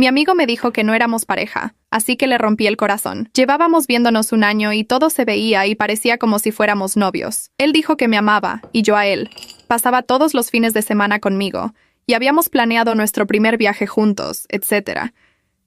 Mi amigo me dijo que no éramos pareja, así que le rompí el corazón. Llevábamos viéndonos un año y todo se veía y parecía como si fuéramos novios. Él dijo que me amaba, y yo a él. Pasaba todos los fines de semana conmigo, y habíamos planeado nuestro primer viaje juntos, etc.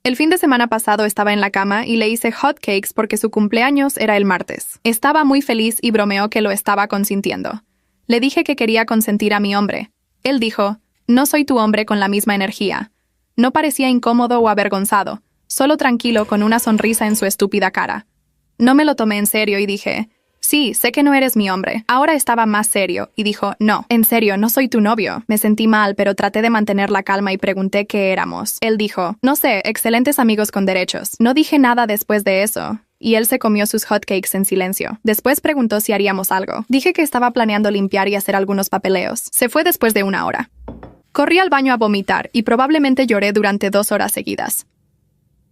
El fin de semana pasado estaba en la cama y le hice hot cakes porque su cumpleaños era el martes. Estaba muy feliz y bromeó que lo estaba consintiendo. Le dije que quería consentir a mi hombre. Él dijo, no soy tu hombre con la misma energía. No parecía incómodo o avergonzado, solo tranquilo con una sonrisa en su estúpida cara. No me lo tomé en serio y dije, sí, sé que no eres mi hombre. Ahora estaba más serio y dijo, no, en serio, no soy tu novio. Me sentí mal, pero traté de mantener la calma y pregunté qué éramos. Él dijo, no sé, excelentes amigos con derechos. No dije nada después de eso. Y él se comió sus hotcakes en silencio. Después preguntó si haríamos algo. Dije que estaba planeando limpiar y hacer algunos papeleos. Se fue después de 1 hora. Corrí al baño a vomitar y probablemente lloré durante 2 horas seguidas.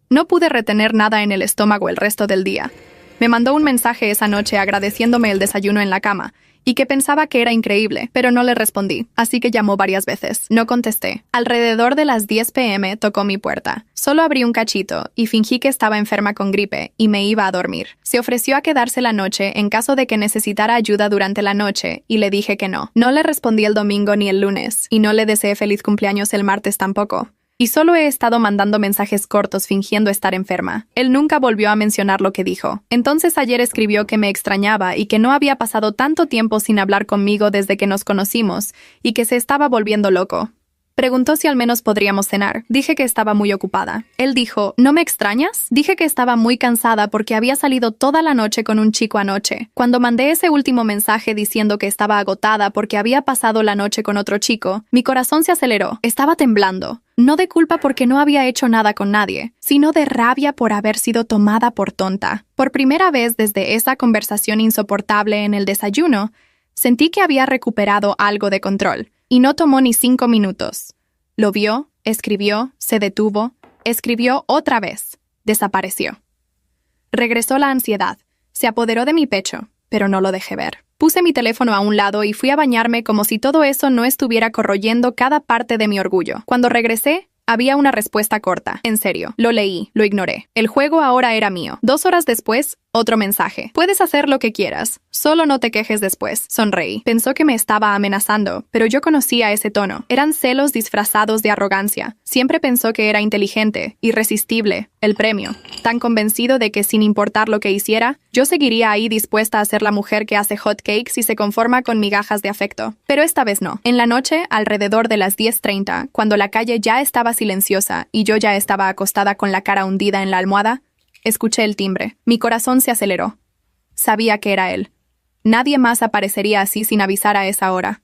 No pude retener nada en el estómago el resto del día. Me mandó un mensaje esa noche agradeciéndome el desayuno en la cama y que pensaba que era increíble, pero no le respondí, así que llamó varias veces. No contesté. Alrededor de las 10 p.m. tocó mi puerta. Solo abrí un cachito y fingí que estaba enferma con gripe y me iba a dormir. Se ofreció a quedarse la noche en caso de que necesitara ayuda durante la noche y le dije que no. No le respondí el domingo ni el lunes y no le deseé feliz cumpleaños el martes tampoco. Y solo he estado mandando mensajes cortos fingiendo estar enferma. Él nunca volvió a mencionar lo que dijo. Entonces ayer escribió que me extrañaba y que no había pasado tanto tiempo sin hablar conmigo desde que nos conocimos y que se estaba volviendo loco. Preguntó si al menos podríamos cenar. Dije que estaba muy ocupada. Él dijo, ¿no me extrañas? Dije que estaba muy cansada porque había salido toda la noche con un chico anoche. Cuando mandé ese último mensaje diciendo que estaba agotada porque había pasado la noche con otro chico, mi corazón se aceleró. Estaba temblando. No de culpa porque no había hecho nada con nadie, sino de rabia por haber sido tomada por tonta. Por primera vez desde esa conversación insoportable en el desayuno, sentí que había recuperado algo de control, y no tomó ni 5 minutos. Lo vio, escribió, se detuvo, escribió otra vez, desapareció. Regresó la ansiedad, se apoderó de mi pecho, pero no lo dejé ver. Puse mi teléfono a un lado y fui a bañarme como si todo eso no estuviera corroyendo cada parte de mi orgullo. Cuando regresé, había una respuesta corta. En serio, lo leí, lo ignoré. El juego ahora era mío. 2 horas después, otro mensaje. Puedes hacer lo que quieras, solo no te quejes después. Sonreí. Pensó que me estaba amenazando, pero yo conocía ese tono. Eran celos disfrazados de arrogancia. Siempre pensó que era inteligente, irresistible, el premio. Tan convencido de que sin importar lo que hiciera, yo seguiría ahí dispuesta a ser la mujer que hace hot cakes y se conforma con migajas de afecto. Pero esta vez no. En la noche, alrededor de las 10:30, cuando la calle ya estaba silenciosa y yo ya estaba acostada con la cara hundida en la almohada, escuché el timbre. Mi corazón se aceleró. Sabía que era él. Nadie más aparecería así sin avisar a esa hora.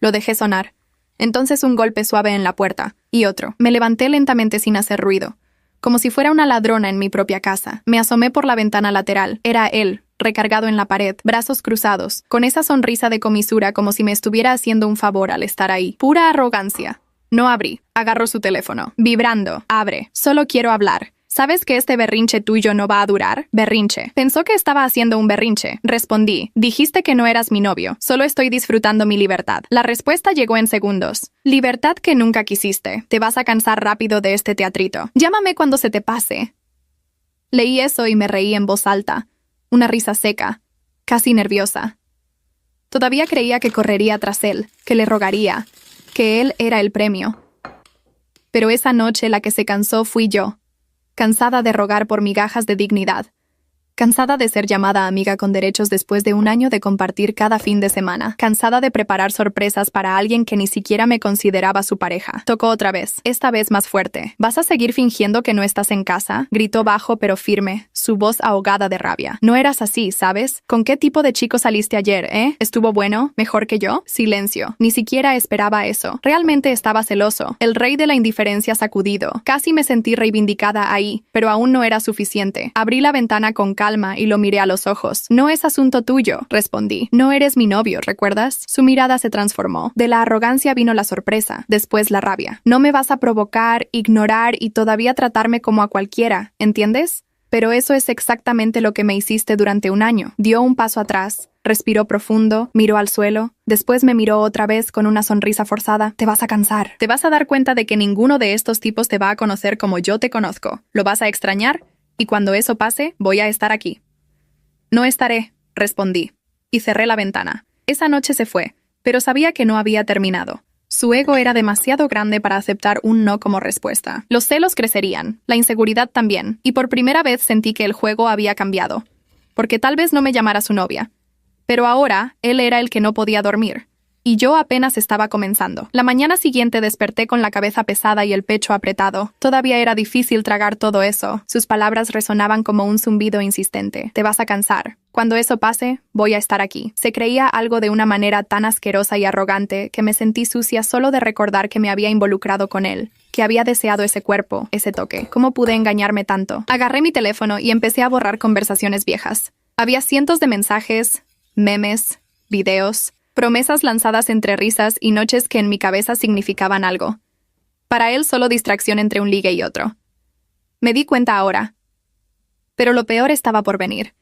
Lo dejé sonar. Entonces un golpe suave en la puerta, y otro. Me levanté lentamente sin hacer ruido, como si fuera una ladrona en mi propia casa. Me asomé por la ventana lateral. Era él, recargado en la pared, brazos cruzados, con esa sonrisa de comisura como si me estuviera haciendo un favor al estar ahí. Pura arrogancia. No abrí. Agarró su teléfono. Vibrando. Abre. Solo quiero hablar. ¿Sabes que este berrinche tuyo no va a durar? Berrinche. Pensó que estaba haciendo un berrinche. Respondí. Dijiste que no eras mi novio. Solo estoy disfrutando mi libertad. La respuesta llegó en segundos. Libertad que nunca quisiste. Te vas a cansar rápido de este teatrito. Llámame cuando se te pase. Leí eso y me reí en voz alta. Una risa seca. Casi nerviosa. Todavía creía que correría tras él, que le rogaría, que él era el premio. Pero esa noche la que se cansó fui yo. Cansada de rogar por migajas de dignidad. Cansada de ser llamada amiga con derechos después de 1 año de compartir cada fin de semana. Cansada de preparar sorpresas para alguien que ni siquiera me consideraba su pareja. Tocó otra vez, esta vez más fuerte. ¿Vas a seguir fingiendo que no estás en casa? Gritó bajo pero firme, su voz ahogada de rabia. No eras así, ¿sabes? ¿Con qué tipo de chico saliste ayer, ¿Estuvo bueno? ¿Mejor que yo? Silencio. Ni siquiera esperaba eso. Realmente estaba celoso. El rey de la indiferencia sacudido. Casi me sentí reivindicada ahí, pero aún no era suficiente. Abrí la ventana con calma y lo miré a los ojos. No es asunto tuyo, respondí. No eres mi novio, ¿recuerdas? Su mirada se transformó. De la arrogancia vino la sorpresa, después la rabia. No me vas a provocar, ignorar y todavía tratarme como a cualquiera, ¿entiendes? Pero eso es exactamente lo que me hiciste durante 1 año. Dio un paso atrás, Respiró profundo, miró al suelo, después me miró otra vez con una sonrisa forzada. Te vas a cansar. Te vas a dar cuenta de que ninguno de estos tipos te va a conocer como yo te conozco. Lo vas a extrañar, y cuando eso pase, voy a estar aquí. No estaré, respondí, y cerré la ventana. Esa noche se fue, pero sabía que no había terminado. Su ego era demasiado grande para aceptar un no como respuesta. Los celos crecerían, la inseguridad también, y por primera vez sentí que el juego había cambiado. Porque tal vez no me llamara su novia. Pero ahora, él era el que no podía dormir. Y yo apenas estaba comenzando. La mañana siguiente desperté con la cabeza pesada y el pecho apretado. Todavía era difícil tragar todo eso. Sus palabras resonaban como un zumbido insistente. Te vas a cansar. Cuando eso pase, voy a estar aquí. Se creía algo de una manera tan asquerosa y arrogante que me sentí sucia solo de recordar que me había involucrado con él, que había deseado ese cuerpo, ese toque. ¿Cómo pude engañarme tanto? Agarré mi teléfono y empecé a borrar conversaciones viejas. Había cientos de mensajes, memes, videos, promesas lanzadas entre risas y noches que en mi cabeza significaban algo. Para él solo distracción entre un ligue y otro. Me di cuenta ahora. Pero lo peor estaba por venir.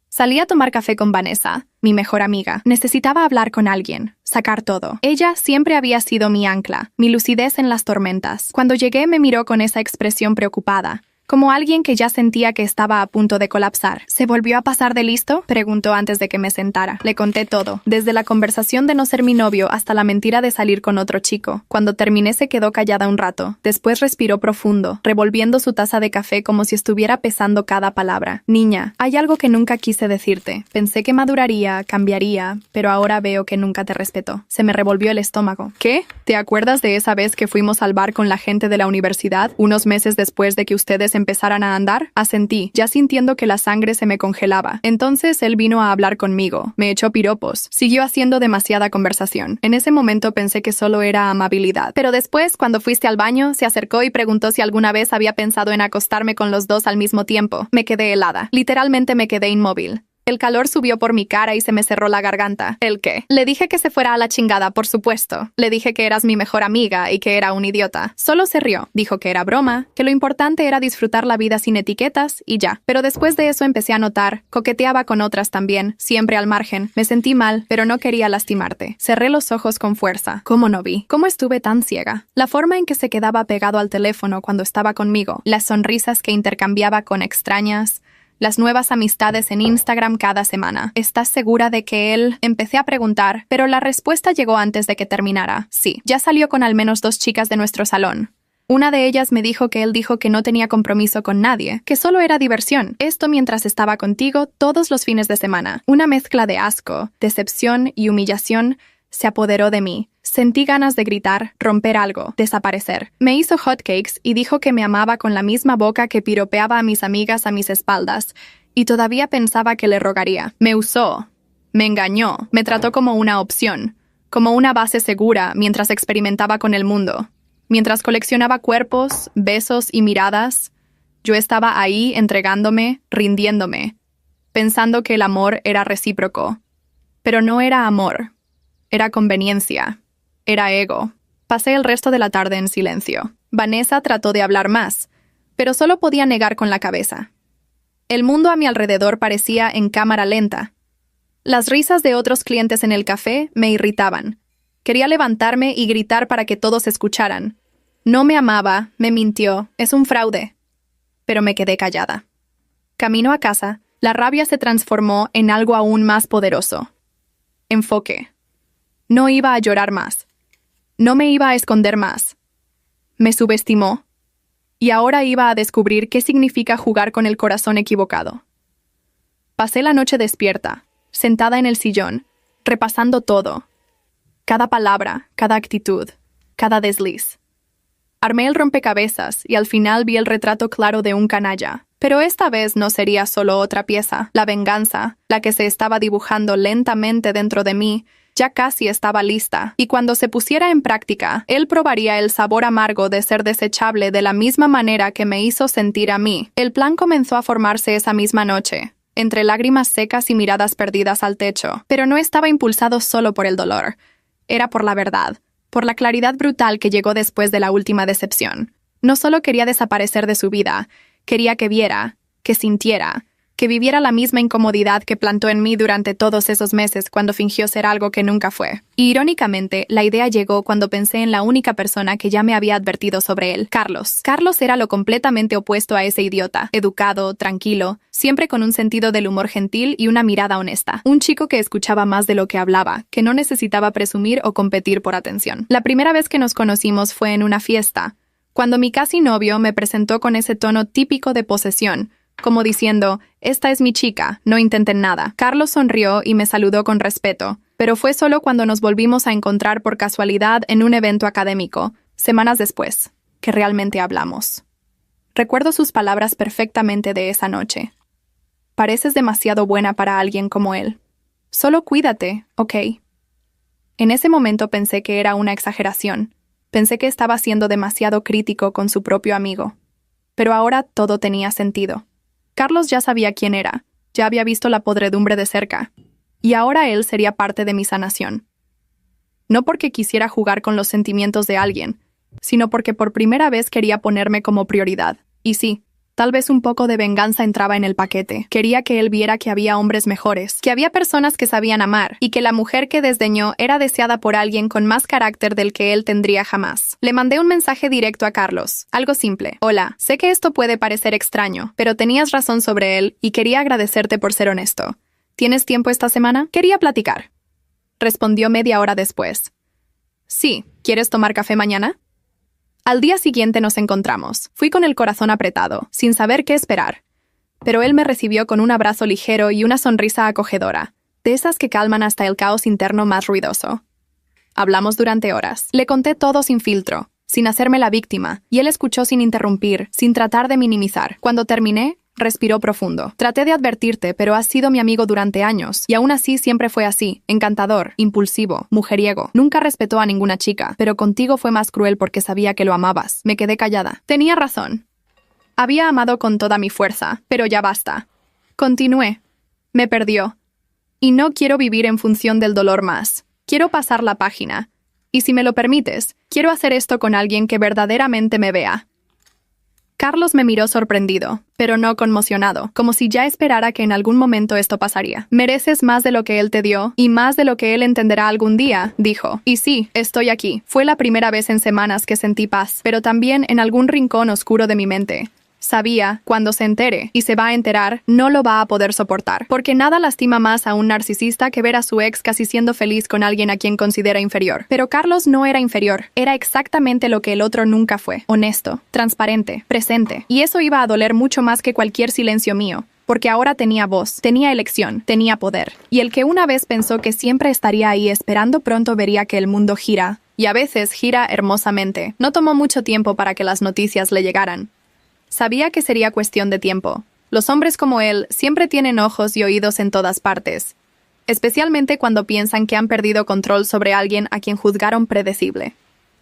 Salí a tomar café con Vanessa, mi mejor amiga. Necesitaba hablar con alguien, sacar todo. Ella siempre había sido mi ancla, mi lucidez en las tormentas. Cuando llegué me miró con esa expresión preocupada, como alguien que ya sentía que estaba a punto de colapsar. ¿Se volvió a pasar de listo?, preguntó antes de que me sentara. Le conté todo, desde la conversación de no ser mi novio hasta la mentira de salir con otro chico. Cuando terminé se quedó callada un rato. Después respiró profundo, revolviendo su taza de café como si estuviera pesando cada palabra. Niña, hay algo que nunca quise decirte. Pensé que maduraría, cambiaría, pero ahora veo que nunca te respetó. Se me revolvió el estómago. ¿Qué? ¿Te acuerdas de esa vez que fuimos al bar con la gente de la universidad, unos meses después de que ustedes empezaran a andar? Asentí, ya sintiendo que la sangre se me congelaba. Entonces él vino a hablar conmigo, me echó piropos, siguió haciendo demasiada conversación. En ese momento pensé que solo era amabilidad. Pero después, cuando fuiste al baño, se acercó y preguntó si alguna vez había pensado en acostarme con los dos al mismo tiempo. Me quedé helada. Literalmente me quedé inmóvil. El calor subió por mi cara y se me cerró la garganta. ¿El qué? Le dije que se fuera a la chingada, por supuesto. Le dije que eras mi mejor amiga y que era un idiota. Solo se rió. Dijo que era broma, que lo importante era disfrutar la vida sin etiquetas y ya. Pero después de eso empecé a notar, coqueteaba con otras también, siempre al margen. Me sentí mal, pero no quería lastimarte. Cerré los ojos con fuerza. ¿Cómo no vi? ¿Cómo estuve tan ciega? La forma en que se quedaba pegado al teléfono cuando estaba conmigo, las sonrisas que intercambiaba con extrañas, las nuevas amistades en Instagram cada semana. ¿Estás segura de que él? Empecé a preguntar, pero la respuesta llegó antes de que terminara. Sí, ya salió con al menos 2 chicas de nuestro salón. Una de ellas me dijo que él dijo que no tenía compromiso con nadie, que solo era diversión. Esto mientras estaba contigo todos los fines de semana. Una mezcla de asco, decepción y humillación se apoderó de mí. Sentí ganas de gritar, romper algo, desaparecer. Me hizo hotcakes y dijo que me amaba con la misma boca que piropeaba a mis amigas a mis espaldas, y todavía pensaba que le rogaría. Me usó, me engañó, me trató como una opción, como una base segura mientras experimentaba con el mundo. Mientras coleccionaba cuerpos, besos y miradas, yo estaba ahí entregándome, rindiéndome, pensando que el amor era recíproco. Pero no era amor, era conveniencia. Era ego. Pasé el resto de la tarde en silencio. Vanessa trató de hablar más, pero solo podía negar con la cabeza. El mundo a mi alrededor parecía en cámara lenta. Las risas de otros clientes en el café me irritaban. Quería levantarme y gritar para que todos escucharan. No me amaba, me mintió, es un fraude. Pero me quedé callada. Camino a casa, la rabia se transformó en algo aún más poderoso. Enfoque. No iba a llorar más. No me iba a esconder más. Me subestimó. Y ahora iba a descubrir qué significa jugar con el corazón equivocado. Pasé la noche despierta, sentada en el sillón, repasando todo. Cada palabra, cada actitud, cada desliz. Armé el rompecabezas y al final vi el retrato claro de un canalla. Pero esta vez no sería solo otra pieza. La venganza, la que se estaba dibujando lentamente dentro de mí, ya casi estaba lista, y cuando se pusiera en práctica, él probaría el sabor amargo de ser desechable de la misma manera que me hizo sentir a mí. El plan comenzó a formarse esa misma noche, entre lágrimas secas y miradas perdidas al techo, pero no estaba impulsado solo por el dolor. Era por la verdad, por la claridad brutal que llegó después de la última decepción. No solo quería desaparecer de su vida, quería que viera, que sintiera, que viviera la misma incomodidad que plantó en mí durante todos esos meses cuando fingió ser algo que nunca fue. Y irónicamente, la idea llegó cuando pensé en la única persona que ya me había advertido sobre él, Carlos. Carlos era lo completamente opuesto a ese idiota, educado, tranquilo, siempre con un sentido del humor gentil y una mirada honesta. Un chico que escuchaba más de lo que hablaba, que no necesitaba presumir o competir por atención. La primera vez que nos conocimos fue en una fiesta, cuando mi casi novio me presentó con ese tono típico de posesión, como diciendo, «Esta es mi chica, no intenten nada». Carlos sonrió y me saludó con respeto, pero fue solo cuando nos volvimos a encontrar por casualidad en un evento académico, semanas después, que realmente hablamos. Recuerdo sus palabras perfectamente de esa noche. «Pareces demasiado buena para alguien como él. Solo cuídate, ¿ok?» En ese momento pensé que era una exageración. Pensé que estaba siendo demasiado crítico con su propio amigo. Pero ahora todo tenía sentido. Carlos ya sabía quién era, ya había visto la podredumbre de cerca, y ahora él sería parte de mi sanación. No porque quisiera jugar con los sentimientos de alguien, sino porque por primera vez quería ponerme como prioridad. Y sí, tal vez un poco de venganza entraba en el paquete. Quería que él viera que había hombres mejores, que había personas que sabían amar, y que la mujer que desdeñó era deseada por alguien con más carácter del que él tendría jamás. Le mandé un mensaje directo a Carlos, algo simple. «Hola, sé que esto puede parecer extraño, pero tenías razón sobre él y quería agradecerte por ser honesto. ¿Tienes tiempo esta semana? Quería platicar». Respondió media hora después. «Sí, ¿quieres tomar café mañana?» Al día siguiente nos encontramos. Fui con el corazón apretado, sin saber qué esperar. Pero él me recibió con un abrazo ligero y una sonrisa acogedora, de esas que calman hasta el caos interno más ruidoso. Hablamos durante horas. Le conté todo sin filtro, sin hacerme la víctima, y él escuchó sin interrumpir, sin tratar de minimizar. Cuando terminé, respiró profundo. «Traté de advertirte, pero has sido mi amigo durante años, y aún así siempre fue así, encantador, impulsivo, mujeriego. Nunca respetó a ninguna chica, pero contigo fue más cruel porque sabía que lo amabas». Me quedé callada. Tenía razón. Había amado con toda mi fuerza, pero ya basta. Continué. Me perdió. Y no quiero vivir en función del dolor más. Quiero pasar la página. Y si me lo permites, quiero hacer esto con alguien que verdaderamente me vea. Carlos me miró sorprendido, pero no conmocionado, como si ya esperara que en algún momento esto pasaría. «Mereces más de lo que él te dio, y más de lo que él entenderá algún día», dijo. Y sí, estoy aquí. Fue la primera vez en semanas que sentí paz, pero también en algún rincón oscuro de mi mente. Sabía, cuando se entere, y se va a enterar, no lo va a poder soportar, porque nada lastima más a un narcisista que ver a su ex casi siendo feliz con alguien a quien considera inferior. Pero Carlos no era inferior, era exactamente lo que el otro nunca fue: honesto, transparente, presente, y eso iba a doler mucho más que cualquier silencio mío, porque ahora tenía voz, tenía elección, tenía poder. Y el que una vez pensó que siempre estaría ahí esperando pronto vería que el mundo gira, y a veces gira hermosamente. No tomó mucho tiempo para que las noticias le llegaran. Sabía que sería cuestión de tiempo. Los hombres como él siempre tienen ojos y oídos en todas partes, especialmente cuando piensan que han perdido control sobre alguien a quien juzgaron predecible.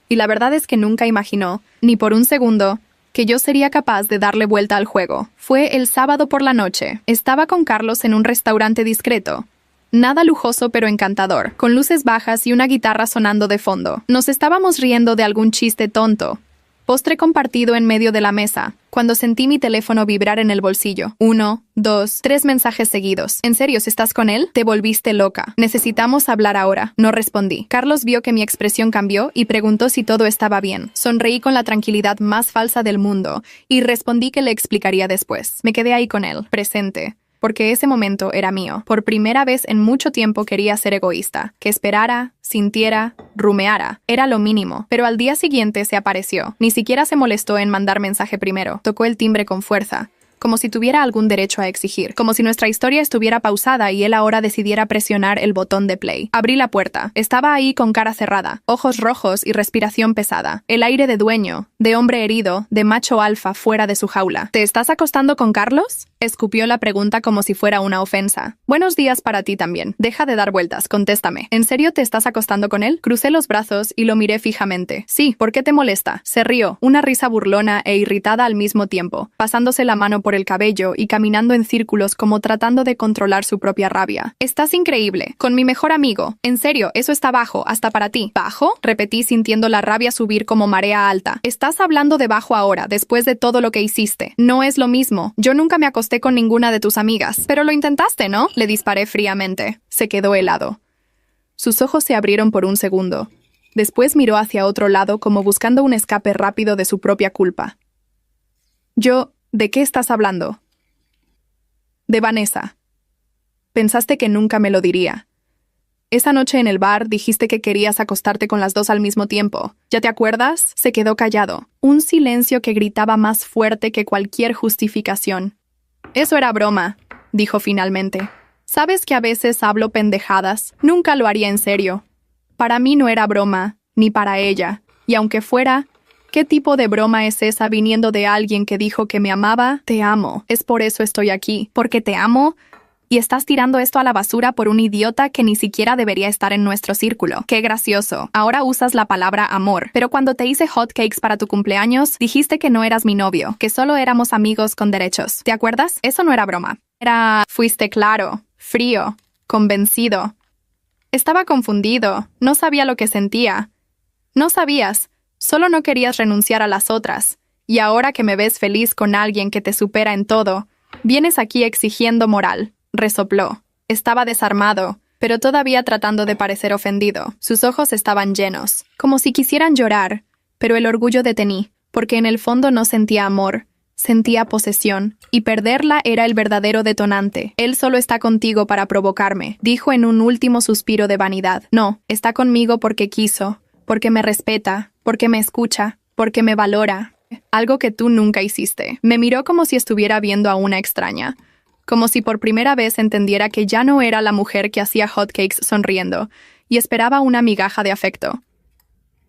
Y la verdad es que nunca imaginó, ni por un segundo, que yo sería capaz de darle vuelta al juego. Fue el sábado por la noche. Estaba con Carlos en un restaurante discreto. Nada lujoso pero encantador, con luces bajas y una guitarra sonando de fondo. Nos estábamos riendo de algún chiste tonto. Postre compartido en medio de la mesa, cuando sentí mi teléfono vibrar en el bolsillo. 1, 2, 3 mensajes seguidos. ¿En serio, si estás con él? Te volviste loca. Necesitamos hablar ahora. No respondí. Carlos vio que mi expresión cambió y preguntó si todo estaba bien. Sonreí con la tranquilidad más falsa del mundo y respondí que le explicaría después. Me quedé ahí con él, presente, porque ese momento era mío. Por primera vez en mucho tiempo quería ser egoísta, que esperara, sintiera, rumeara. Era lo mínimo. Pero al día siguiente se apareció. Ni siquiera se molestó en mandar mensaje primero. Tocó el timbre con fuerza, como si tuviera algún derecho a exigir, como si nuestra historia estuviera pausada y él ahora decidiera presionar el botón de play. Abrí la puerta. Estaba ahí con cara cerrada, ojos rojos y respiración pesada. El aire de dueño, de hombre herido, de macho alfa fuera de su jaula. ¿Te estás acostando con Carlos? Escupió la pregunta como si fuera una ofensa. Buenos días para ti también. Deja de dar vueltas, contéstame. ¿En serio te estás acostando con él? Crucé los brazos y lo miré fijamente. Sí, ¿por qué te molesta? Se rió, una risa burlona e irritada al mismo tiempo, pasándose la mano por por el cabello y caminando en círculos como tratando de controlar su propia rabia. «Estás increíble. Con mi mejor amigo. En serio, eso está bajo, hasta para ti». «¿Bajo?», repetí sintiendo la rabia subir como marea alta. «Estás hablando de bajo ahora, después de todo lo que hiciste. No es lo mismo. Yo nunca me acosté con ninguna de tus amigas. Pero lo intentaste, ¿no?», le disparé fríamente. Se quedó helado. Sus ojos se abrieron por un segundo. Después miró hacia otro lado como buscando un escape rápido de su propia culpa. «¿De qué estás hablando?» «De Vanessa. Pensaste que nunca me lo diría. Esa noche en el bar dijiste que querías acostarte con las dos al mismo tiempo. ¿Ya te acuerdas?». Se quedó callado. Un silencio que gritaba más fuerte que cualquier justificación. «Eso era broma», dijo finalmente. «Sabes que a veces hablo pendejadas. Nunca lo haría en serio. Para mí no era broma, ni para ella. Y aunque fuera, ¿qué tipo de broma es esa viniendo de alguien que dijo que me amaba? Te amo. Es por eso estoy aquí. Porque te amo. Y estás tirando esto a la basura por un idiota que ni siquiera debería estar en nuestro círculo. Qué gracioso. Ahora usas la palabra amor. Pero cuando te hice hotcakes para tu cumpleaños, dijiste que no eras mi novio, que solo éramos amigos con derechos. ¿Te acuerdas? Eso no era broma. Fuiste claro, frío, convencido. Estaba confundido. No sabía lo que sentía. No sabías. Solo no querías renunciar a las otras. Y ahora que me ves feliz con alguien que te supera en todo, vienes aquí exigiendo moral. Resopló. Estaba desarmado, pero todavía tratando de parecer ofendido. Sus ojos estaban llenos, como si quisieran llorar, pero el orgullo detení, porque en el fondo no sentía amor, sentía posesión, y perderla era el verdadero detonante. «Él solo está contigo para provocarme», dijo en un último suspiro de vanidad. «No, está conmigo porque quiso, porque me respeta, porque me escucha, porque me valora». Algo que tú nunca hiciste. Me miró como si estuviera viendo a una extraña. Como si por primera vez entendiera que ya no era la mujer que hacía hotcakes sonriendo, y esperaba una migaja de afecto.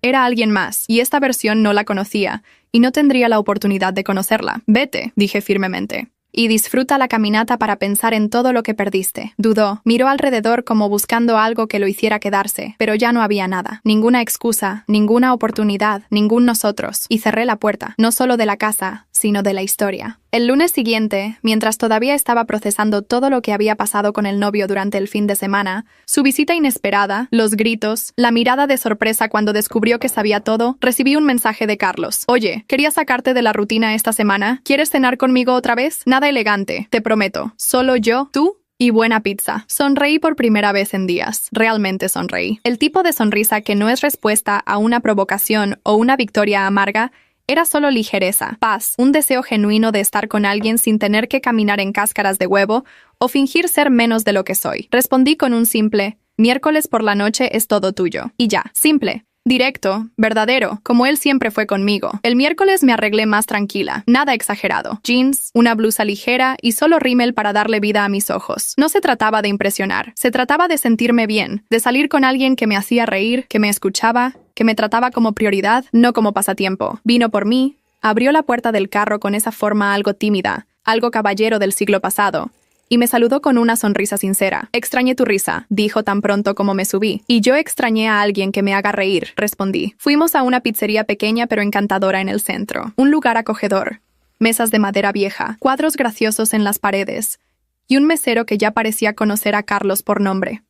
Era alguien más, y esta versión no la conocía, y no tendría la oportunidad de conocerla. «Vete», dije firmemente, «y disfruta la caminata para pensar en todo lo que perdiste». Dudó, miró alrededor como buscando algo que lo hiciera quedarse, pero ya no había nada. Ninguna excusa, ninguna oportunidad, ningún nosotros. Y cerré la puerta, no solo de la casa, sino de la historia. El lunes siguiente, mientras todavía estaba procesando todo lo que había pasado con el novio durante el fin de semana, su visita inesperada, los gritos, la mirada de sorpresa cuando descubrió que sabía todo, recibí un mensaje de Carlos. «Oye, quería sacarte de la rutina esta semana. ¿Quieres cenar conmigo otra vez? Nada elegante, te prometo. Solo yo, tú y buena pizza». Sonreí por primera vez en días. Realmente sonreí. El tipo de sonrisa que no es respuesta a una provocación o una victoria amarga. Era solo ligereza, paz, un deseo genuino de estar con alguien sin tener que caminar en cáscaras de huevo o fingir ser menos de lo que soy. Respondí con un simple, «Miércoles por la noche es todo tuyo». Y ya, simple, directo, verdadero, como él siempre fue conmigo. El miércoles me arreglé más tranquila, nada exagerado. Jeans, una blusa ligera y solo rímel para darle vida a mis ojos. No se trataba de impresionar, se trataba de sentirme bien, de salir con alguien que me hacía reír, que me escuchaba, que me trataba como prioridad, no como pasatiempo. Vino por mí, abrió la puerta del carro con esa forma algo tímida, algo caballero del siglo pasado, y me saludó con una sonrisa sincera. «Extrañé tu risa», dijo tan pronto como me subí. «Y yo extrañé a alguien que me haga reír», respondí. Fuimos a una pizzería pequeña pero encantadora en el centro. Un lugar acogedor. Mesas de madera vieja, cuadros graciosos en las paredes, y un mesero que ya parecía conocer a Carlos por nombre.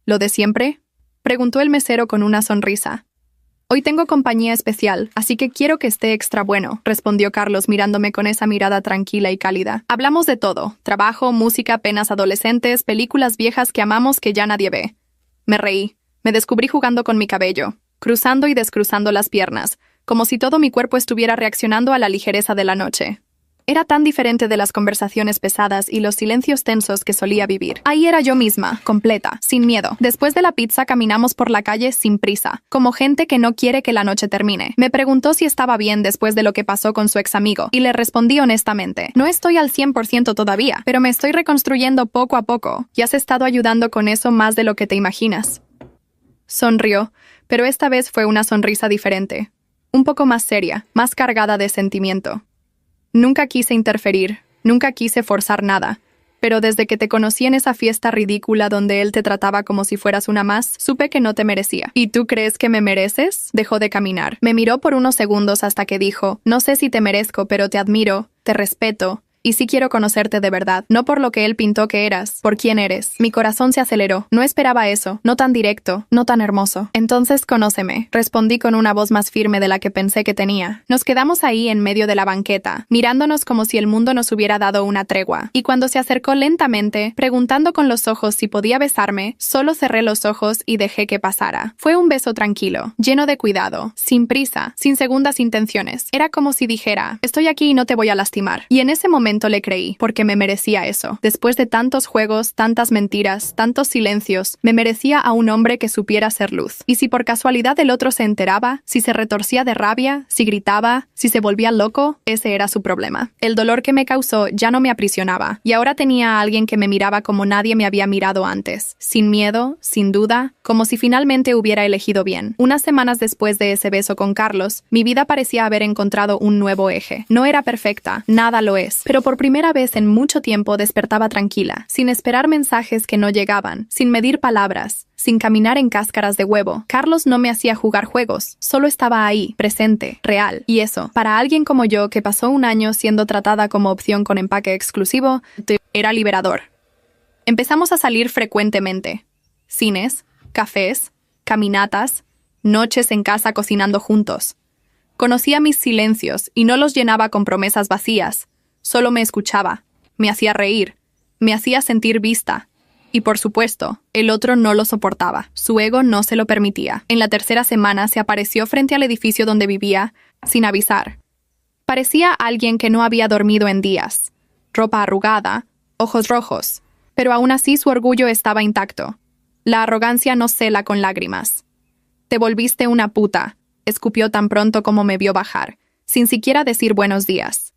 «¿Lo de siempre?», preguntó el mesero con una sonrisa. «Hoy tengo compañía especial, así que quiero que esté extra bueno», respondió Carlos mirándome con esa mirada tranquila y cálida. «Hablamos de todo, trabajo, música, penas adolescentes, películas viejas que amamos que ya nadie ve». Me reí, me descubrí jugando con mi cabello, cruzando y descruzando las piernas, como si todo mi cuerpo estuviera reaccionando a la ligereza de la noche. Era tan diferente de las conversaciones pesadas y los silencios tensos que solía vivir. Ahí era yo misma, completa, sin miedo. Después de la pizza caminamos por la calle sin prisa, como gente que no quiere que la noche termine. Me preguntó si estaba bien después de lo que pasó con su ex amigo, y le respondí honestamente. «No estoy al 100% todavía, pero me estoy reconstruyendo poco a poco, y has estado ayudando con eso más de lo que te imaginas». Sonrió, pero esta vez fue una sonrisa diferente, un poco más seria, más cargada de sentimiento. «Nunca quise interferir, nunca quise forzar nada, pero desde que te conocí en esa fiesta ridícula donde él te trataba como si fueras una más, supe que no te merecía». «¿Y tú crees que me mereces?». Dejó de caminar. Me miró por unos segundos hasta que dijo, «No sé si te merezco, pero te admiro, te respeto, Y sí quiero conocerte de verdad, no por lo que él pintó que eras, por quién eres. Mi corazón se aceleró. No esperaba eso, no tan directo, no tan hermoso. Entonces, conóceme, respondí con una voz más firme de la que pensé que tenía. Nos quedamos ahí en medio de la banqueta, mirándonos como si el mundo nos hubiera dado una tregua. Y cuando se acercó lentamente, preguntando con los ojos si podía besarme, solo cerré los ojos y dejé que pasara. Fue un beso tranquilo, lleno de cuidado, sin prisa, sin segundas intenciones. Era como si dijera, estoy aquí y no te voy a lastimar. Y en ese momento le creí, porque me merecía eso. Después de tantos juegos, tantas mentiras, tantos silencios, me merecía a un hombre que supiera ser luz. Y si por casualidad el otro se enteraba, si se retorcía de rabia, si gritaba, si se volvía loco, ese era su problema. El dolor que me causó ya no me aprisionaba, y ahora tenía a alguien que me miraba como nadie me había mirado antes, sin miedo, sin duda, como si finalmente hubiera elegido bien. Unas semanas después de ese beso con Carlos, mi vida parecía haber encontrado un nuevo eje. No era perfecta, nada lo es, pero por primera vez en mucho tiempo despertaba tranquila, sin esperar mensajes que no llegaban, sin medir palabras, sin caminar en cáscaras de huevo. Carlos no me hacía jugar juegos, solo estaba ahí, presente, real. Y eso, para alguien como yo que pasó un año siendo tratada como opción con empaque exclusivo, era liberador. Empezamos a salir frecuentemente. Cines, cafés, caminatas, noches en casa cocinando juntos. Conocía mis silencios y no los llenaba con promesas vacías. Solo me escuchaba, me hacía reír, me hacía sentir vista. Y por supuesto, el otro no lo soportaba. Su ego no se lo permitía. En la tercera semana se apareció frente al edificio donde vivía, sin avisar. Parecía alguien que no había dormido en días. Ropa arrugada, ojos rojos. Pero aún así su orgullo estaba intacto. La arrogancia no cela con lágrimas. «Te volviste una puta», escupió tan pronto como me vio bajar, sin siquiera decir buenos días.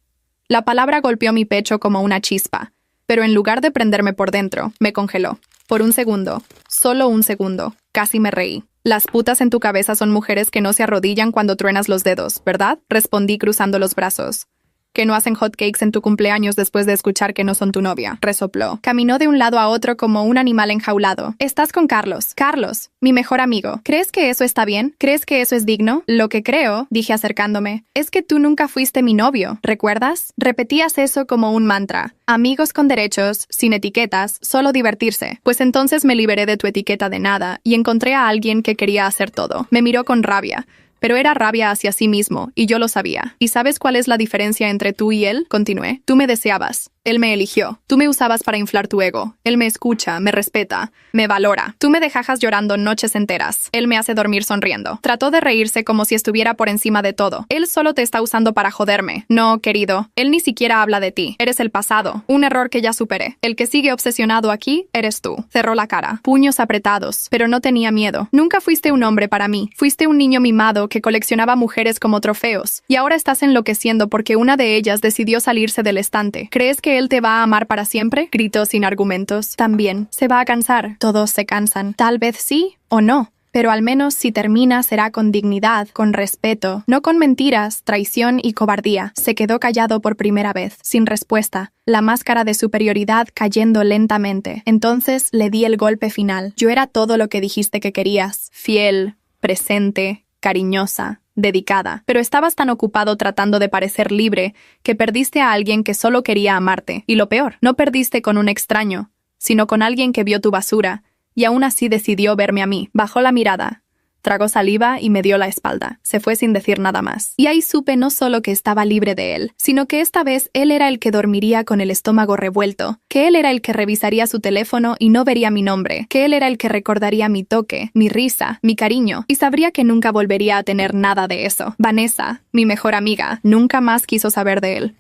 La palabra golpeó mi pecho como una chispa, pero en lugar de prenderme por dentro, me congeló. Por un segundo, solo un segundo, casi me reí. «Las putas en tu cabeza son mujeres que no se arrodillan cuando truenas los dedos, ¿verdad?», respondí cruzando los brazos. «Que no hacen hotcakes en tu cumpleaños después de escuchar que no son tu novia», resopló. Caminó de un lado a otro como un animal enjaulado. «Estás con Carlos. Carlos, mi mejor amigo. ¿Crees que eso está bien? ¿Crees que eso es digno?» «Lo que creo», dije acercándome, «es que tú nunca fuiste mi novio, ¿recuerdas? Repetías eso como un mantra. Amigos con derechos, sin etiquetas, solo divertirse». Pues entonces me liberé de tu etiqueta de nada y encontré a alguien que quería hacer todo. Me miró con rabia. Pero era rabia hacia sí mismo, y yo lo sabía. ¿Y sabes cuál es la diferencia entre tú y él?, continué. Tú me deseabas. Él me eligió. Tú me usabas para inflar tu ego. Él me escucha, me respeta, me valora. Tú me dejas llorando noches enteras. Él me hace dormir sonriendo. Trató de reírse como si estuviera por encima de todo. Él solo te está usando para joderme. No, querido. Él ni siquiera habla de ti. Eres el pasado. Un error que ya superé. El que sigue obsesionado aquí eres tú. Cerró la cara. Puños apretados. Pero no tenía miedo. Nunca fuiste un hombre para mí. Fuiste un niño mimado que coleccionaba mujeres como trofeos. Y ahora estás enloqueciendo porque una de ellas decidió salirse del estante. ¿Crees que él te va a amar para siempre?, gritó sin argumentos. También se va a cansar. Todos se cansan. Tal vez sí o no. Pero al menos si termina será con dignidad, con respeto, no con mentiras, traición y cobardía. Se quedó callado por primera vez, sin respuesta, la máscara de superioridad cayendo lentamente. Entonces le di el golpe final. Yo era todo lo que dijiste que querías. Fiel, presente, cariñosa, dedicada. Pero estabas tan ocupado tratando de parecer libre que perdiste a alguien que solo quería amarte. Y lo peor, no perdiste con un extraño, sino con alguien que vio tu basura y aún así decidió verme a mí. Bajó la mirada, tragó saliva y me dio la espalda. Se fue sin decir nada más. Y ahí supe no solo que estaba libre de él, sino que esta vez él era el que dormiría con el estómago revuelto, que él era el que revisaría su teléfono y no vería mi nombre, que él era el que recordaría mi toque, mi risa, mi cariño, y sabría que nunca volvería a tener nada de eso. Vanessa, mi mejor amiga, nunca más quiso saber de él.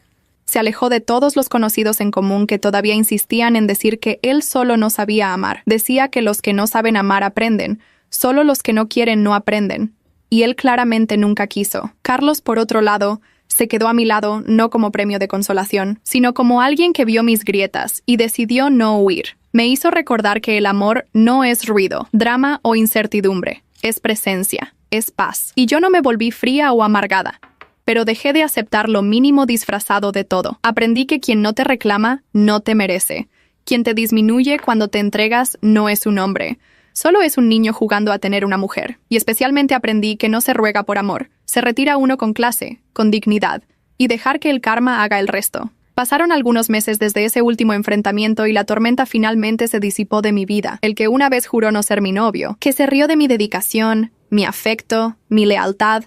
Se alejó de todos los conocidos en común que todavía insistían en decir que él solo no sabía amar. Decía que los que no saben amar aprenden, solo los que no quieren no aprenden. Y él claramente nunca quiso. Carlos, por otro lado, se quedó a mi lado no como premio de consolación, sino como alguien que vio mis grietas y decidió no huir. Me hizo recordar que el amor no es ruido, drama o incertidumbre. Es presencia, es paz. Y yo no me volví fría o amargada, pero dejé de aceptar lo mínimo disfrazado de todo. Aprendí que quien no te reclama, no te merece. Quien te disminuye cuando te entregas no es un hombre. Solo es un niño jugando a tener una mujer. Y especialmente aprendí que no se ruega por amor. Se retira uno con clase, con dignidad, y dejar que el karma haga el resto. Pasaron algunos meses desde ese último enfrentamiento y la tormenta finalmente se disipó de mi vida. El que una vez juró no ser mi novio, que se rió de mi dedicación, mi afecto, mi lealtad,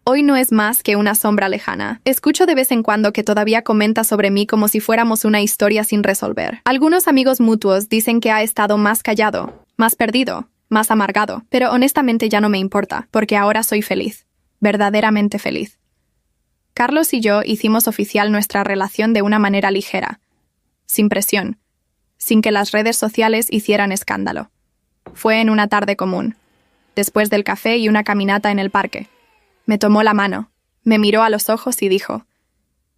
hoy no es más que una sombra lejana. Escucho de vez en cuando que todavía comenta sobre mí como si fuéramos una historia sin resolver. Algunos amigos mutuos dicen que ha estado más callado, más perdido, más amargado, pero honestamente ya no me importa, porque ahora soy feliz, verdaderamente feliz. Carlos y yo hicimos oficial nuestra relación de una manera ligera, sin presión, sin que las redes sociales hicieran escándalo. Fue en una tarde común, después del café y una caminata en el parque. Me tomó la mano, me miró a los ojos y dijo: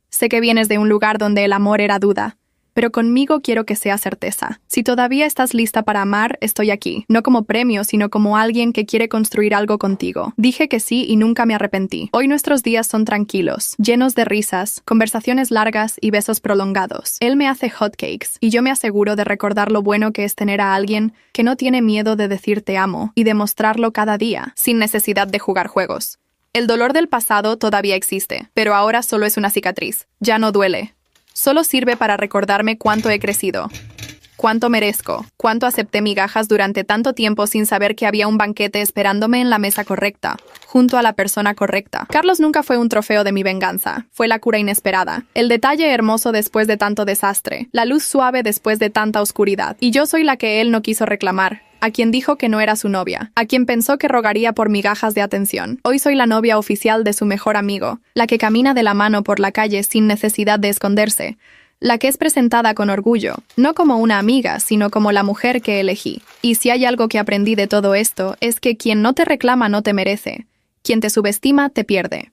«Sé que vienes de un lugar donde el amor era duda, pero conmigo quiero que sea certeza. Si todavía estás lista para amar, estoy aquí, no como premio, sino como alguien que quiere construir algo contigo». Dije que sí y nunca me arrepentí. Hoy nuestros días son tranquilos, llenos de risas, conversaciones largas y besos prolongados. Él me hace hotcakes y yo me aseguro de recordar lo bueno que es tener a alguien que no tiene miedo de decir te amo y demostrarlo cada día, sin necesidad de jugar juegos. El dolor del pasado todavía existe, pero ahora solo es una cicatriz. Ya no duele. Solo sirve para recordarme cuánto he crecido, cuánto merezco, cuánto acepté migajas durante tanto tiempo sin saber que había un banquete esperándome en la mesa correcta, junto a la persona correcta. Carlos nunca fue un trofeo de mi venganza, fue la cura inesperada, el detalle hermoso después de tanto desastre, la luz suave después de tanta oscuridad. Y yo soy la que él no quiso reclamar, a quien dijo que no era su novia, a quien pensó que rogaría por migajas de atención. Hoy soy la novia oficial de su mejor amigo, la que camina de la mano por la calle sin necesidad de esconderse, la que es presentada con orgullo, no como una amiga, sino como la mujer que elegí. Y si hay algo que aprendí de todo esto, es que quien no te reclama no te merece, quien te subestima te pierde.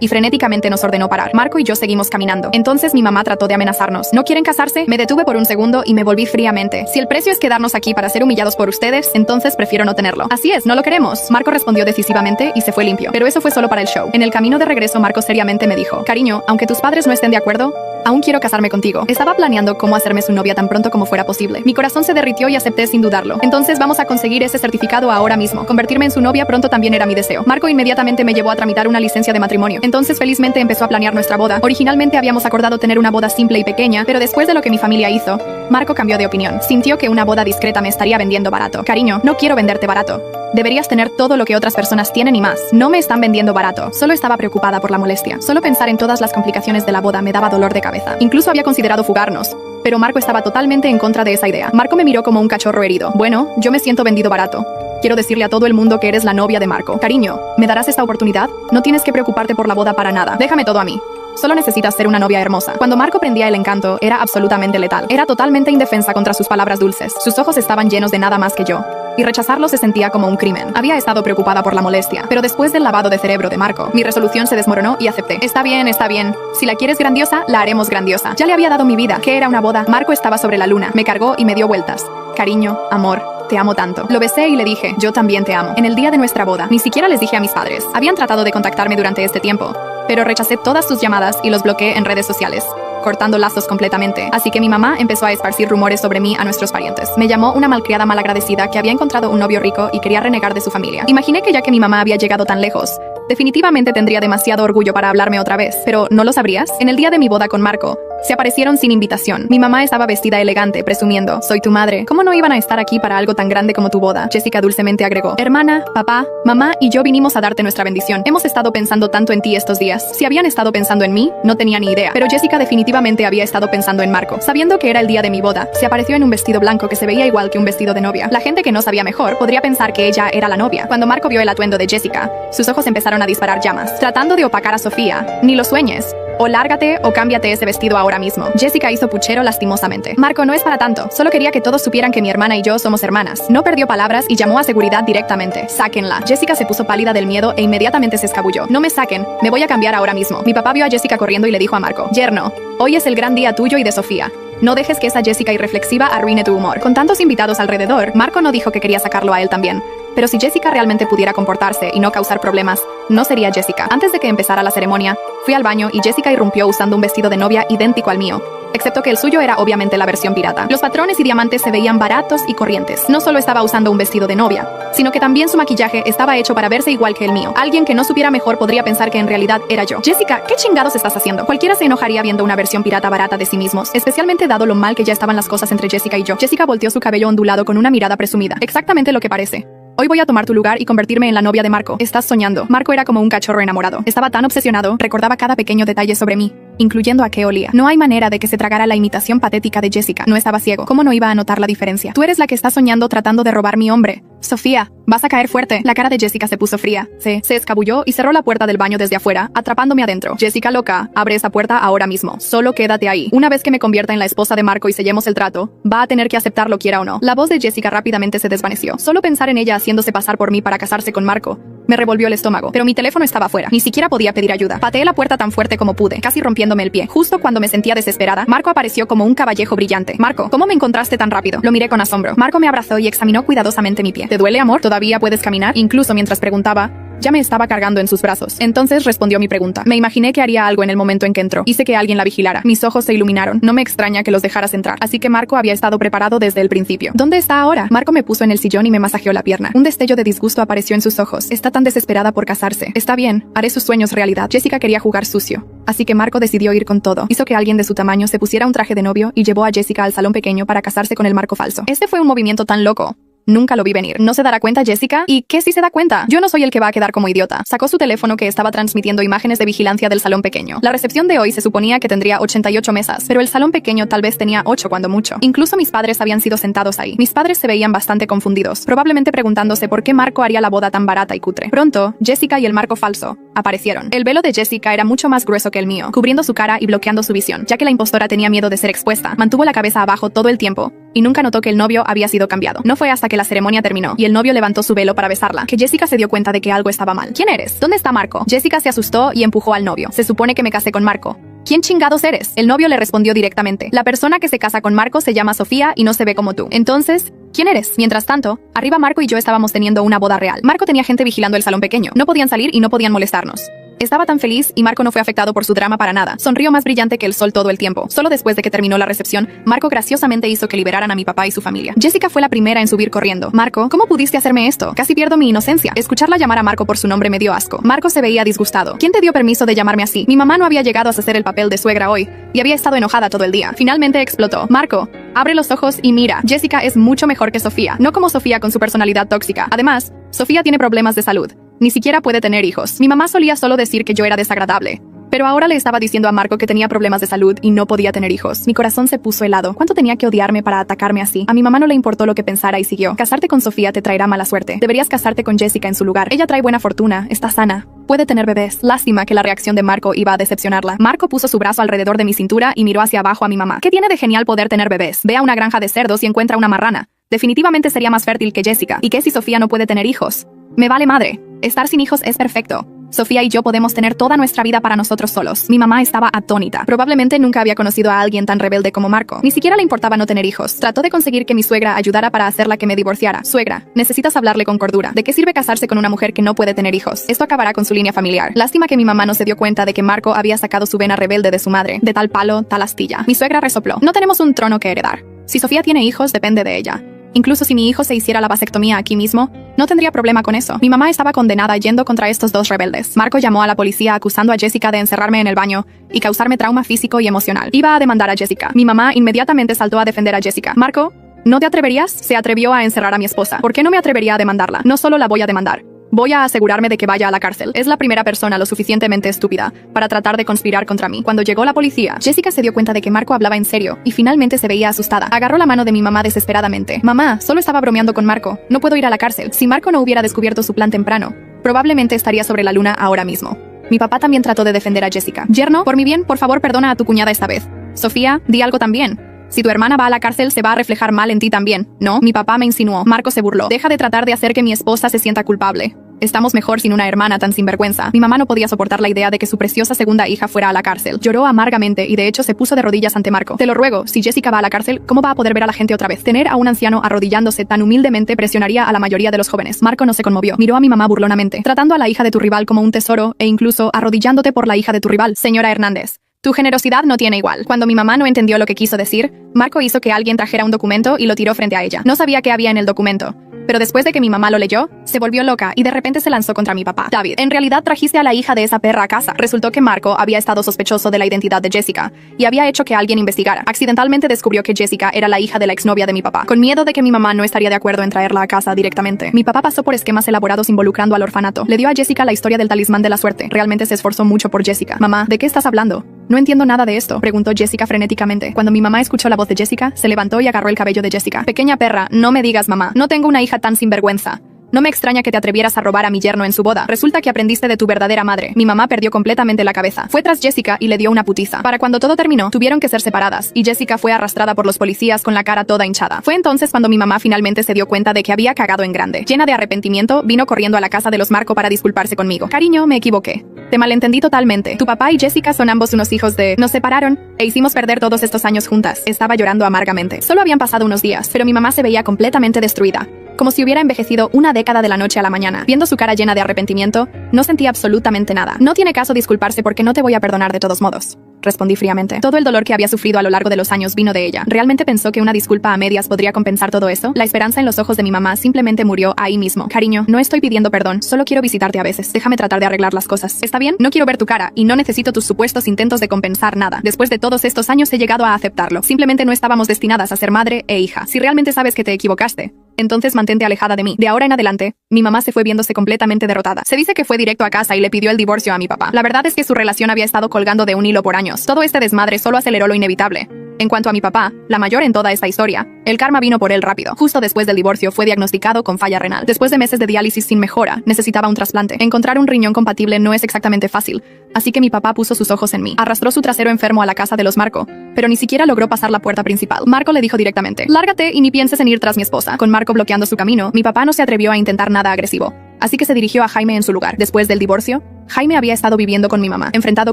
Y frenéticamente nos ordenó parar. Marco y yo seguimos caminando. Entonces mi mamá trató de amenazarnos. ¿No quieren casarse? Me detuve por un segundo y me volví fríamente. Si el precio es quedarnos aquí para ser humillados por ustedes, entonces prefiero no tenerlo. Así es, no lo queremos. Marco respondió decisivamente y se fue limpio. Pero eso fue solo para el show. En el camino de regreso, Marco seriamente me dijo: «Cariño, aunque tus padres no estén de acuerdo, aún quiero casarme contigo». Estaba planeando cómo hacerme su novia tan pronto como fuera posible. Mi corazón se derritió y acepté sin dudarlo. Entonces vamos a conseguir ese certificado ahora mismo. Convertirme en su novia pronto también era mi deseo. Marco inmediatamente me llevó a tramitar una licencia de matrimonio. Entonces felizmente empezó a planear nuestra boda. Originalmente habíamos acordado tener una boda simple y pequeña, pero después de lo que mi familia hizo, Marco cambió de opinión. Sintió que una boda discreta me estaría vendiendo barato. «Cariño, no quiero venderte barato. Deberías tener todo lo que otras personas tienen y más. No me están vendiendo barato. Solo estaba preocupada por la molestia. Solo pensar en todas las complicaciones de la boda me daba dolor de cabeza. Incluso había considerado fugarnos. Pero Marco estaba totalmente en contra de esa idea. Marco me miró como un cachorro herido. «Bueno, yo me siento vendido barato. Quiero decirle a todo el mundo que eres la novia de Marco. Cariño, ¿me darás esta oportunidad? No tienes que preocuparte por la boda para nada. Déjame todo a mí. Solo necesitas ser una novia hermosa». Cuando Marco prendía el encanto, era absolutamente letal. Era totalmente indefensa contra sus palabras dulces. Sus ojos estaban llenos de nada más que yo. Y rechazarlo se sentía como un crimen. Había estado preocupada por la molestia, pero después del lavado de cerebro de Marco, mi resolución se desmoronó y acepté. Está bien, está bien. Si la quieres grandiosa, la haremos grandiosa. Ya le había dado mi vida. ¿Qué era una boda? Marco estaba sobre la luna. Me cargó y me dio vueltas. «Cariño, amor, te amo tanto». Lo besé y le dije: «Yo también te amo». En el día de nuestra boda, ni siquiera les dije a mis padres. Habían tratado de contactarme durante este tiempo, pero rechacé todas sus llamadas y los bloqueé en redes sociales, cortando lazos completamente. Así que mi mamá empezó a esparcir rumores sobre mí a nuestros parientes. Me llamó una malcriada malagradecida que había encontrado un novio rico y quería renegar de su familia. Imaginé que ya que mi mamá había llegado tan lejos, definitivamente tendría demasiado orgullo para hablarme otra vez. Pero ¿no lo sabrías? En el día de mi boda con Marco, se aparecieron sin invitación. Mi mamá estaba vestida elegante, presumiendo: «Soy tu madre. ¿Cómo no iban a estar aquí para algo tan grande como tu boda?». Jessica dulcemente agregó: «Hermana, papá, mamá y yo vinimos a darte nuestra bendición. Hemos estado pensando tanto en ti estos días». Si habían estado pensando en mí, no tenía ni idea. Pero Jessica definitivamente había estado pensando en Marco. Sabiendo que era el día de mi boda, se apareció en un vestido blanco que se veía igual que un vestido de novia. La gente que no sabía mejor podría pensar que ella era la novia. Cuando Marco vio el atuendo de Jessica, sus ojos empezaron a disparar llamas, tratando de opacar a Sofía. «Ni lo sueñes. O lárgate o cámbiate ese vestido ahora mismo». Jessica hizo puchero lastimosamente. «Marco, no es para tanto. Solo quería que todos supieran que mi hermana y yo somos hermanas». No perdió palabras y llamó a seguridad directamente. «Sáquenla». Jessica se puso pálida del miedo e inmediatamente se escabulló. «No me saquen. Me voy a cambiar ahora mismo». Mi papá vio a Jessica corriendo y le dijo a Marco: «Yerno, hoy es el gran día tuyo y de Sofía. No dejes que esa Jessica irreflexiva arruine tu humor». Con tantos invitados alrededor, Marco no dijo que quería sacarlo a él también. Pero si Jessica realmente pudiera comportarse y no causar problemas, no sería Jessica. Antes de que empezara la ceremonia, fui al baño y Jessica irrumpió usando un vestido de novia idéntico al mío, excepto que el suyo era obviamente la versión pirata. Los patrones y diamantes se veían baratos y corrientes. No solo estaba usando un vestido de novia, sino que también su maquillaje estaba hecho para verse igual que el mío. Alguien que no supiera mejor podría pensar que en realidad era yo. Jessica, ¿qué chingados estás haciendo? Cualquiera se enojaría viendo una versión pirata barata de sí mismos, especialmente dado lo mal que ya estaban las cosas entre Jessica y yo. Jessica volteó su cabello ondulado con una mirada presumida. Exactamente lo que parece. Hoy voy a tomar tu lugar y convertirme en la novia de Marco. Estás soñando. Marco era como un cachorro enamorado. Estaba tan obsesionado, recordaba cada pequeño detalle sobre mí, incluyendo a qué olía. No hay manera de que se tragara la imitación patética de Jessica. No estaba ciego. ¿Cómo no iba a notar la diferencia? Tú eres la que está soñando tratando de robar mi hombre. Sofía, vas a caer fuerte. La cara de Jessica se puso fría. Se escabulló y cerró la puerta del baño desde afuera, atrapándome adentro. Jessica loca, abre esa puerta ahora mismo. Solo quédate ahí. Una vez que me convierta en la esposa de Marco y sellemos el trato, va a tener que aceptarlo quiera o no. La voz de Jessica rápidamente se desvaneció. Solo pensar en ella haciéndose pasar por mí para casarse con Marco me revolvió el estómago, pero mi teléfono estaba afuera. Ni siquiera podía pedir ayuda. Pateé la puerta tan fuerte como pude, casi rompiéndome el pie. Justo cuando me sentía desesperada, Marco apareció como un caballejo brillante. Marco, ¿cómo me encontraste tan rápido? Lo miré con asombro. Marco me abrazó y examinó cuidadosamente mi pie. ¿Te duele, amor? ¿Todavía puedes caminar? Incluso mientras preguntaba, ya me estaba cargando en sus brazos. Entonces respondió mi pregunta. Me imaginé que haría algo en el momento en que entró. Hice que alguien la vigilara. Mis ojos se iluminaron. No me extraña que los dejaras entrar. Así que Marco había estado preparado desde el principio. ¿Dónde está ahora? Marco me puso en el sillón y me masajeó la pierna. Un destello de disgusto apareció en sus ojos. Está tan desesperada por casarse. Está bien, haré sus sueños realidad. Jessica quería jugar sucio. Así que Marco decidió ir con todo. Hizo que alguien de su tamaño se pusiera un traje de novio y llevó a Jessica al salón pequeño para casarse con el Marco falso. Este fue un movimiento tan loco. Nunca lo vi venir. ¿No se dará cuenta Jessica? ¿Y qué si se da cuenta? Yo no soy el que va a quedar como idiota. Sacó su teléfono que estaba transmitiendo imágenes de vigilancia del salón pequeño. La recepción de hoy se suponía que tendría 88 mesas, pero el salón pequeño tal vez tenía 8 cuando mucho. Incluso mis padres habían sido sentados ahí. Mis padres se veían bastante confundidos, probablemente preguntándose por qué Marco haría la boda tan barata y cutre. Pronto, Jessica y el Marco falso aparecieron. El velo de Jessica era mucho más grueso que el mío, cubriendo su cara y bloqueando su visión, ya que la impostora tenía miedo de ser expuesta. Mantuvo la cabeza abajo todo el tiempo y nunca notó que el novio había sido cambiado. No fue hasta que la ceremonia terminó y el novio levantó su velo para besarla que Jessica se dio cuenta de que algo estaba mal. ¿Quién eres? ¿Dónde está Marco? Jessica se asustó y empujó al novio. Se supone que me casé con Marco. ¿Quién chingados eres? El novio le respondió directamente. La persona que se casa con Marco se llama Sofía y no se ve como tú. Entonces, ¿quién eres? Mientras tanto, arriba Marco y yo estábamos teniendo una boda real. Marco tenía gente vigilando el salón pequeño. No podían salir y no podían molestarnos. Estaba tan feliz y Marco no fue afectado por su drama para nada. Sonrió más brillante que el sol todo el tiempo. Solo después de que terminó la recepción, Marco graciosamente hizo que liberaran a mi papá y su familia. Jessica fue la primera en subir corriendo. Marco, ¿cómo pudiste hacerme esto? Casi pierdo mi inocencia. Escucharla llamar a Marco por su nombre me dio asco. Marco se veía disgustado. ¿Quién te dio permiso de llamarme así? Mi mamá no había llegado a hacer el papel de suegra hoy y había estado enojada todo el día. Finalmente explotó. Marco, abre los ojos y mira. Jessica es mucho mejor que Sofía. No como Sofía con su personalidad tóxica. Además, Sofía tiene problemas de salud. Ni siquiera puede tener hijos. Mi mamá solía solo decir que yo era desagradable, pero ahora le estaba diciendo a Marco que tenía problemas de salud y no podía tener hijos. Mi corazón se puso helado. ¿Cuánto tenía que odiarme para atacarme así? A mi mamá no le importó lo que pensara y siguió. Casarte con Sofía te traerá mala suerte. Deberías casarte con Jessica en su lugar. Ella trae buena fortuna, está sana, puede tener bebés. Lástima que la reacción de Marco iba a decepcionarla. Marco puso su brazo alrededor de mi cintura y miró hacia abajo a mi mamá. ¿Qué tiene de genial poder tener bebés? Ve a una granja de cerdos y encuentra una marrana. Definitivamente sería más fértil que Jessica. ¿Y qué si Sofía no puede tener hijos? Me vale madre. Estar sin hijos es perfecto. Sofía y yo podemos tener toda nuestra vida para nosotros solos. Mi mamá estaba atónita. Probablemente nunca había conocido a alguien tan rebelde como Marco. Ni siquiera le importaba no tener hijos. Trató de conseguir que mi suegra ayudara para hacerla que me divorciara. Suegra, necesitas hablarle con cordura. ¿De qué sirve casarse con una mujer que no puede tener hijos? Esto acabará con su línea familiar. Lástima que mi mamá no se dio cuenta de que Marco había sacado su vena rebelde de su madre. De tal palo, tal astilla. Mi suegra resopló. No tenemos un trono que heredar. Si Sofía tiene hijos, depende de ella. Incluso si mi hijo se hiciera la vasectomía aquí mismo, no tendría problema con eso. Mi mamá estaba condenada yendo contra estos dos rebeldes. Marco llamó a la policía acusando a Jessica de encerrarme en el baño y causarme trauma físico y emocional. Iba a demandar a Jessica. Mi mamá inmediatamente saltó a defender a Jessica. Marco, ¿no te atreverías? Se atrevió a encerrar a mi esposa. ¿Por qué no me atrevería a demandarla? No solo la voy a demandar. Voy a asegurarme de que vaya a la cárcel. Es la primera persona lo suficientemente estúpida para tratar de conspirar contra mí. Cuando llegó la policía, Jessica se dio cuenta de que Marco hablaba en serio y finalmente se veía asustada. Agarró la mano de mi mamá desesperadamente. Mamá, solo estaba bromeando con Marco. No puedo ir a la cárcel. Si Marco no hubiera descubierto su plan temprano, probablemente estaría sobre la luna ahora mismo. Mi papá también trató de defender a Jessica. Yerno, por mi bien, por favor perdona a tu cuñada esta vez. Sofía, di algo también. Si tu hermana va a la cárcel, se va a reflejar mal en ti también. No, mi papá me insinuó. Marco se burló. Deja de tratar de hacer que mi esposa se sienta culpable. estamos mejor sin una hermana tan sinvergüenza. Mi mamá no podía soportar la idea de que su preciosa segunda hija fuera a la cárcel. Lloró amargamente y de hecho se puso de rodillas ante Marco. Te lo ruego, si Jessica va a la cárcel, ¿cómo va a poder ver a la gente otra vez? Tener a un anciano arrodillándose tan humildemente presionaría a la mayoría de los jóvenes. Marco no se conmovió. Miró a mi mamá burlonamente, tratando a la hija de tu rival como un tesoro e incluso arrodillándote por la hija de tu rival. Señora Hernández, tu generosidad no tiene igual. Cuando mi mamá no entendió lo que quiso decir, Marco hizo que alguien trajera un documento y lo tiró frente a ella. No sabía qué había en el documento, pero después de que mi mamá lo leyó, se volvió loca y de repente se lanzó contra mi papá. David, en realidad trajiste a la hija de esa perra a casa. Resultó que Marco había estado sospechoso de la identidad de Jessica y había hecho que alguien investigara. Accidentalmente descubrió que Jessica era la hija de la exnovia de mi papá. Con miedo de que mi mamá no estaría de acuerdo en traerla a casa directamente, mi papá pasó por esquemas elaborados involucrando al orfanato. Le dio a Jessica la historia del talismán de la suerte. Realmente se esforzó mucho por Jessica. Mamá, ¿de qué estás hablando? No entiendo nada de esto, preguntó Jessica frenéticamente. Cuando mi mamá escuchó la voz de Jessica, se levantó y agarró el cabello de Jessica. Pequeña perra, no me digas mamá. No tengo una hija tan sinvergüenza. No me extraña que te atrevieras a robar a mi yerno en su boda. Resulta que aprendiste de tu verdadera madre. Mi mamá perdió completamente la cabeza. Fue tras Jessica y le dio una putiza. Para cuando todo terminó, tuvieron que ser separadas, y Jessica fue arrastrada por los policías con la cara toda hinchada. Fue entonces cuando mi mamá finalmente se dio cuenta de que había cagado en grande. Llena de arrepentimiento, vino corriendo a la casa de los Marco para disculparse conmigo. Cariño, me equivoqué. Te malentendí totalmente. Tu papá y Jessica son ambos unos hijos de... Nos separaron e hicimos perder todos estos años juntas. Estaba llorando amargamente. Solo habían pasado unos días, pero mi mamá se veía completamente destruida, como si hubiera envejecido una década de la noche a la mañana. Viendo su cara llena de arrepentimiento, no sentía absolutamente nada. No tiene caso disculparse porque no te voy a perdonar de todos modos, respondí fríamente. Todo el dolor que había sufrido a lo largo de los años vino de ella. ¿Realmente pensó que una disculpa a medias podría compensar todo eso? La esperanza en los ojos de mi mamá simplemente murió ahí mismo. Cariño, no estoy pidiendo perdón, solo quiero visitarte a veces. Déjame tratar de arreglar las cosas. ¿Está bien? No quiero ver tu cara y no necesito tus supuestos intentos de compensar nada. Después de todos estos años he llegado a aceptarlo. Simplemente no estábamos destinadas a ser madre e hija. Si realmente sabes que te equivocaste, entonces mantente alejada de mí. De ahora en adelante, mi mamá se fue viéndose completamente derrotada. Se dice que fue directo a casa y le pidió el divorcio a mi papá. La verdad es que su relación había estado colgando de un hilo por años. Todo este desmadre solo aceleró lo inevitable. En cuanto a mi papá, la mayor en toda esta historia, el karma vino por él rápido. Justo después del divorcio fue diagnosticado con falla renal. Después de meses de diálisis sin mejora, necesitaba un trasplante. Encontrar un riñón compatible no es exactamente fácil, así que mi papá puso sus ojos en mí. Arrastró su trasero enfermo a la casa de los Marco, pero ni siquiera logró pasar la puerta principal. Marco le dijo directamente: lárgate y ni pienses en ir tras mi esposa. Con Marco bloqueando su camino, mi papá no se atrevió a intentar nada agresivo, así que se dirigió a Jaime en su lugar. Después del divorcio, Jaime había estado viviendo con mi mamá. Enfrentado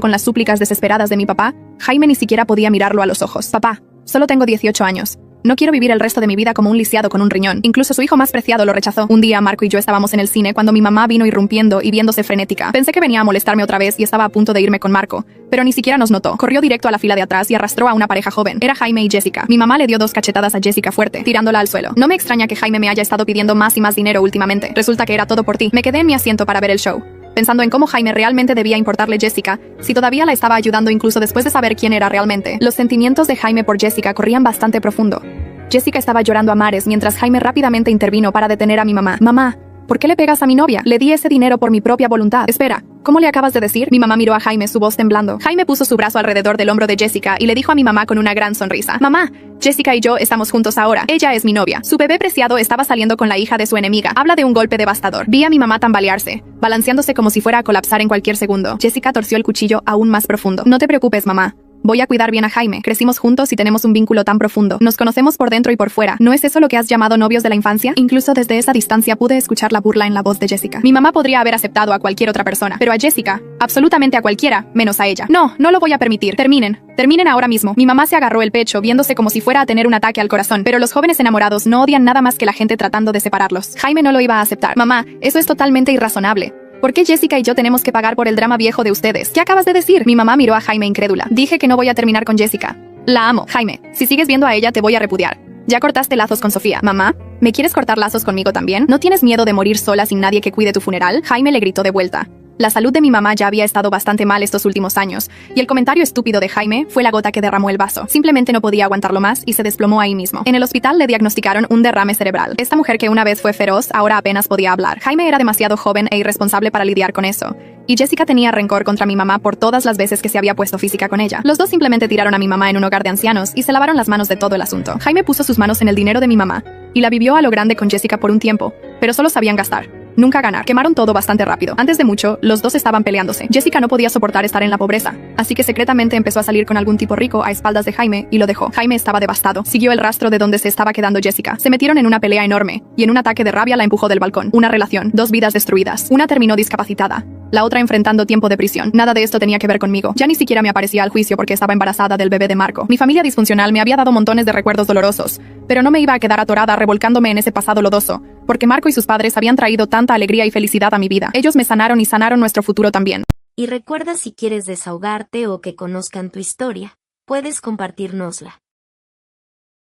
con las súplicas desesperadas de mi papá, Jaime ni siquiera podía mirarlo a los ojos. Papá, solo tengo 18 años. No quiero vivir el resto de mi vida como un lisiado con un riñón. Incluso su hijo más preciado lo rechazó. Un día Marco y yo estábamos en el cine cuando mi mamá vino irrumpiendo y viéndose frenética. Pensé que venía a molestarme otra vez y estaba a punto de irme con Marco, pero ni siquiera nos notó. Corrió directo a la fila de atrás y arrastró a una pareja joven. Era Jaime y Jessica. Mi mamá le dio 2 cachetadas a Jessica fuerte, tirándola al suelo. No me extraña que Jaime me haya estado pidiendo más y más dinero últimamente. Resulta que era todo por ti. Me quedé en mi asiento para ver el show, pensando en cómo Jaime realmente debía importarle Jessica, si todavía la estaba ayudando incluso después de saber quién era realmente. Los sentimientos de Jaime por Jessica corrían bastante profundo. Jessica estaba llorando a mares mientras Jaime rápidamente intervino para detener a mi mamá. Mamá, ¿por qué le pegas a mi novia? Le di ese dinero por mi propia voluntad. Espera, ¿cómo le acabas de decir? Mi mamá miró a Jaime, su voz temblando. Jaime puso su brazo alrededor del hombro de Jessica y le dijo a mi mamá con una gran sonrisa: mamá, Jessica y yo estamos juntos ahora. Ella es mi novia. Su bebé preciado estaba saliendo con la hija de su enemiga. Habla de un golpe devastador. Vi a mi mamá tambalearse, balanceándose como si fuera a colapsar en cualquier segundo. Jessica torció el cuchillo aún más profundo. No te preocupes, mamá. Voy a cuidar bien a Jaime. Crecimos juntos y tenemos un vínculo tan profundo. Nos conocemos por dentro y por fuera. ¿No es eso lo que has llamado novios de la infancia? Incluso desde esa distancia pude escuchar la burla en la voz de Jessica. Mi mamá podría haber aceptado a cualquier otra persona, pero a Jessica, absolutamente a cualquiera, menos a ella. No, no lo voy a permitir. Terminen ahora mismo. Mi mamá se agarró el pecho, viéndose como si fuera a tener un ataque al corazón. Pero los jóvenes enamorados no odian nada más que la gente tratando de separarlos. Jaime no lo iba a aceptar. Mamá, eso es totalmente irrazonable. ¿Por qué Jessica y yo tenemos que pagar por el drama viejo de ustedes? ¿Qué acabas de decir? Mi mamá miró a Jaime incrédula. Dije que no voy a terminar con Jessica. La amo. Jaime, si sigues viendo a ella te voy a repudiar. Ya cortaste lazos con Sofía. Mamá, ¿me quieres cortar lazos conmigo también? ¿No tienes miedo de morir sola sin nadie que cuide tu funeral? Jaime le gritó de vuelta. La salud de mi mamá ya había estado bastante mal estos últimos años, y el comentario estúpido de Jaime fue la gota que derramó el vaso. Simplemente no podía aguantarlo más y se desplomó ahí mismo. En el hospital le diagnosticaron un derrame cerebral. Esta mujer que una vez fue feroz, ahora apenas podía hablar. Jaime era demasiado joven e irresponsable para lidiar con eso, y Jessica tenía rencor contra mi mamá por todas las veces que se había puesto física con ella. Los dos simplemente tiraron a mi mamá en un hogar de ancianos y se lavaron las manos de todo el asunto. Jaime puso sus manos en el dinero de mi mamá y la vivió a lo grande con Jessica por un tiempo, pero solo sabían gastar. Nunca ganar. Quemaron todo bastante rápido. Antes de mucho, los dos estaban peleándose. Jessica no podía soportar estar en la pobreza, así que secretamente empezó a salir con algún tipo rico a espaldas de Jaime y lo dejó. Jaime estaba devastado. Siguió el rastro de donde se estaba quedando Jessica. Se metieron en una pelea enorme, y en un ataque de rabia la empujó del balcón. Una relación, 2 vidas destruidas. Una terminó discapacitada, la otra enfrentando tiempo de prisión. Nada de esto tenía que ver conmigo. Ya ni siquiera me aparecía al juicio porque estaba embarazada del bebé de Marco. Mi familia disfuncional me había dado montones de recuerdos dolorosos, pero no me iba a quedar atorada revolcándome en ese pasado lodoso, porque Marco y sus padres habían traído tanta alegría y felicidad a mi vida. Ellos me sanaron y sanaron nuestro futuro también. Y recuerda, si quieres desahogarte o que conozcan tu historia, puedes compartirnosla.